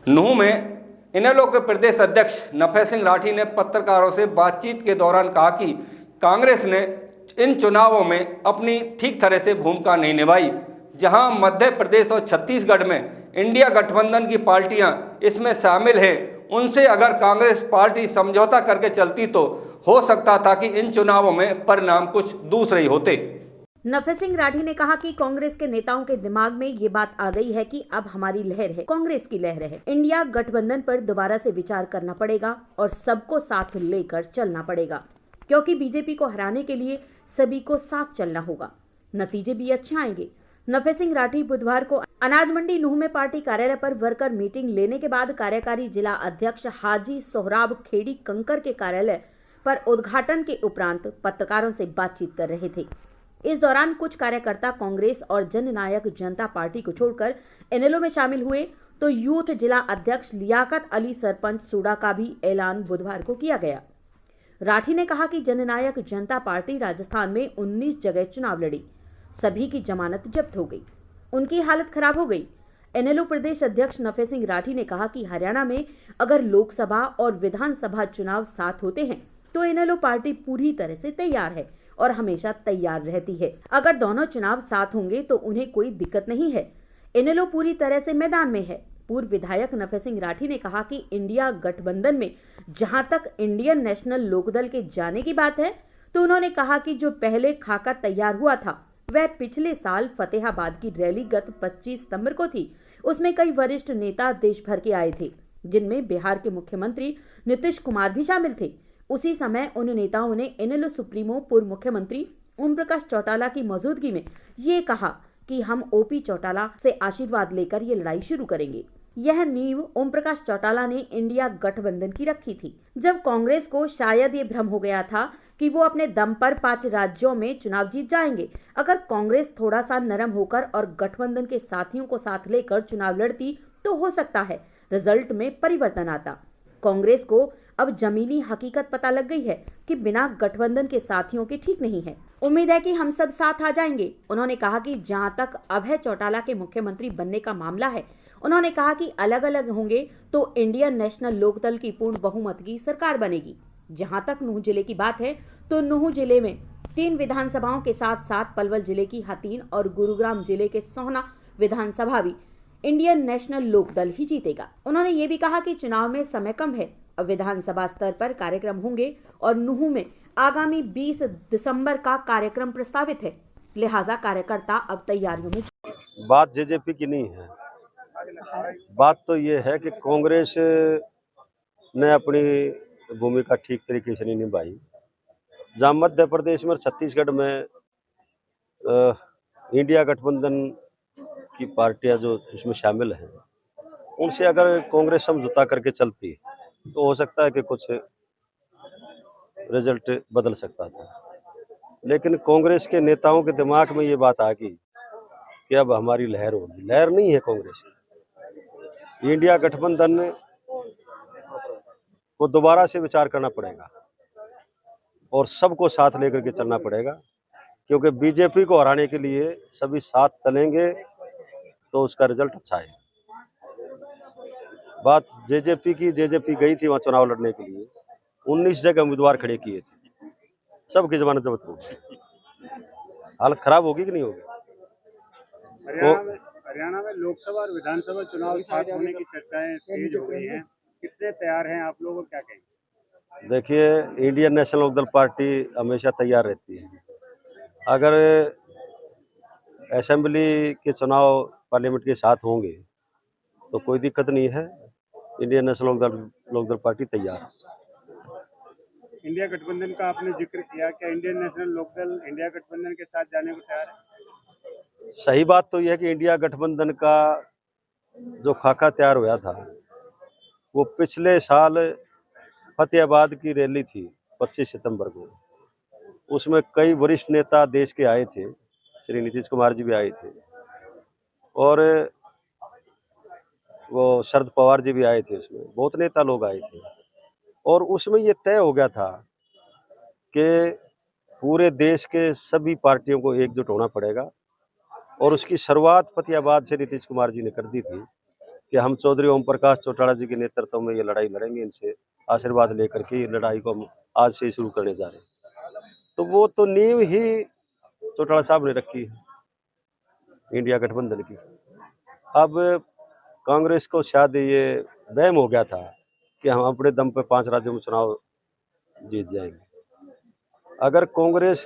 नूंह में इनेलो के प्रदेश अध्यक्ष नफे सिंह राठी ने पत्रकारों से बातचीत के दौरान कहा कि कांग्रेस ने इन चुनावों में अपनी ठीक तरह से भूमिका नहीं निभाई। जहां मध्य प्रदेश और छत्तीसगढ़ में इंडिया गठबंधन की पार्टियां इसमें शामिल हैं, उनसे अगर कांग्रेस पार्टी समझौता करके चलती तो हो सकता था कि इन चुनावों में परिणाम कुछ दूसरे ही होते। नफे सिंह राठी ने कहा कि कांग्रेस के नेताओं के दिमाग में ये बात आ गई है कि अब हमारी लहर है, कांग्रेस की लहर है। इंडिया गठबंधन पर दोबारा से विचार करना पड़ेगा और सबको साथ लेकर चलना पड़ेगा, क्योंकि बीजेपी को हराने के लिए सभी को साथ चलना होगा। नतीजे भी अच्छे आएंगे। नफे सिंह राठी बुधवार को अनाज मंडी नूंह में पार्टी कार्यालय पर वर्कर मीटिंग लेने के बाद कार्यकारी जिला अध्यक्ष हाजी सोहराब खेड़ी कंकर के कार्यालय पर उद्घाटन के उपरांत पत्रकारों से बातचीत कर रहे थे। इस दौरान कुछ कार्यकर्ता कांग्रेस और जननायक जनता पार्टी को छोड़कर इनेलो में शामिल हुए, तो यूथ जिला अध्यक्ष लियाकत अली सरपंच सूडा का भी ऐलान बुधवार को किया गया। राठी ने कहा कि जननायक जनता पार्टी राजस्थान में 19 जगह चुनाव लड़ी, सभी की जमानत जब्त हो गई, उनकी हालत खराब हो गई। इनेलो प्रदेश अध्यक्ष नफे सिंह राठी ने कहा कि हरियाणा में अगर लोकसभा और विधानसभा चुनाव साथ होते हैं तो इनेलो पार्टी पूरी तरह से तैयार है और हमेशा तैयार रहती है। अगर दोनों चुनाव साथ होंगे तो उन्हें कोई दिक्कत नहीं है। इनेलो पूरी तरह से मैदान में है। पूर्व विधायक नफे सिंह राठी ने कहा कि इंडिया गठबंधन में जहां तक इंडियन नेशनल लोकदल के जाने की बात है, तो उन्होंने कहा कि जो पहले खाका तैयार हुआ था वह पिछले साल फतेहाबाद की रैली गत 25 सितंबर को थी। उसमें कई वरिष्ठ नेता देश भर के आए थे, जिनमें बिहार के मुख्यमंत्री नीतीश कुमार भी शामिल थे। उसी समय उन नेताओं ने इनेलो सुप्रीमो पूर्व मुख्यमंत्री ओम प्रकाश चौटाला की मौजूदगी में ये कहा कि हम ओपी चौटाला से आशीर्वाद लेकर ये लड़ाई शुरू करेंगे। यह नींव ओम प्रकाश चौटाला ने इंडिया गठबंधन की रखी थी, जब कांग्रेस को शायद ये भ्रम हो गया था कि वो अपने दम पर 5 राज्यों में चुनाव जीत जाएंगे। अगर कांग्रेस थोड़ा सा नरम होकर और गठबंधन के साथियों को साथ लेकर चुनाव लड़ती तो हो सकता है रिजल्ट में परिवर्तन आता। कांग्रेस को अब जमीनी हकीकत पता लग गई है कि बिना गठबंधन के साथियों के ठीक नहीं है। उम्मीद है कि हम सब साथ आ जाएंगे। उन्होंने कहा कि जहां तक अभय चौटाला के मुख्यमंत्री बनने का मामला है, उन्होंने कहा कि अलग अलग होंगे तो इंडियन नेशनल लोकदल की पूर्ण बहुमत की सरकार बनेगी। जहां तक नूंह जिले की बात है तो नूंह जिले में 3 विधानसभाओं के साथ साथ पलवल जिले की हथीन और गुरुग्राम जिले के सोहना विधानसभा भी इंडियन नेशनल लोकदल ही जीतेगा। उन्होंने ये भी कहा कि चुनाव में समय कम है, अब विधानसभा स्तर पर कार्यक्रम होंगे और नूंह में आगामी 20 दिसंबर का कार्यक्रम प्रस्तावित है, लिहाजा कार्यकर्ता अब तैयारियों में। बात जेजेपी की नहीं है, बात तो ये है कि कांग्रेस ने अपनी भूमिका ठीक तरीके से नहीं निभाई। जहाँ मध्य प्रदेश में और छत्तीसगढ़ में इंडिया गठबंधन की पार्टियां जो इसमें शामिल हैं, उनसे अगर कांग्रेस समझौता करके चलती तो हो सकता है कि कुछ रिजल्ट बदल सकता था। लेकिन कांग्रेस के नेताओं के दिमाग में ये बात आ गई कि अब हमारी लहर होगी। लहर नहीं है कांग्रेस की। इंडिया गठबंधन को दोबारा से विचार करना पड़ेगा और सबको साथ लेकर के चलना पड़ेगा, क्योंकि बीजेपी को हराने के लिए सभी साथ चलेंगे तो उसका रिजल्ट अच्छा है। बात जेजेपी की, जेजेपी गई थी वहाँ चुनाव लड़ने के लिए, 19 जगह उम्मीदवार खड़े किए थे, सबकी जमानत जब्त होगी। हालत खराब होगी कि नहीं होगी? हरियाणा में लोकसभा और विधानसभा चुनाव साथ होने की चर्चाएं तेज हो गई हैं, कितने तैयार हैं आप लोग, क्या कहेंगे? देखिए, इंडियन नेशनल लोकदल पार्टी हमेशा तैयार रहती है। अगर असेंबली के चुनाव पार्लियामेंट के साथ होंगे तो कोई दिक्कत नहीं है। इंडियन नेशनल लोकदल पार्टी तैयार है। इंडिया गठबंधन का आपने जिक्र किया, क्या इंडियन नेशनल लोकदल इंडिया गठबंधन के साथ जाने को तैयार है? सही बात तो यह है कि इंडिया गठबंधन का जो खाका तैयार हुआ था वो पिछले साल फतेहाबाद की रैली थी 25 सितंबर को। उसमें कई वरिष्ठ नेता देश के आए थे, श्री नीतीश कुमार जी भी आए थे और वो शरद पवार जी भी आए थे। उसमें बहुत नेता लोग आए थे और उसमें ये तय हो गया था कि पूरे देश के सभी पार्टियों को एकजुट होना पड़ेगा और उसकी शुरुआत फतेहाबाद से नीतीश कुमार जी ने कर दी थी कि हम चौधरी ओम प्रकाश चौटाला जी के नेतृत्व में ये लड़ाई लड़ेंगे, इनसे आशीर्वाद लेकर के ये लड़ाई को हम आज से शुरू करने जा रहे हैं। तो वो तो नींव ही चौटाला साहब ने रखी है इंडिया गठबंधन की। अब कांग्रेस को शायद ये वहम हो गया था कि हम अपने दम पे 5 राज्यों में चुनाव जीत जाएंगे। अगर कांग्रेस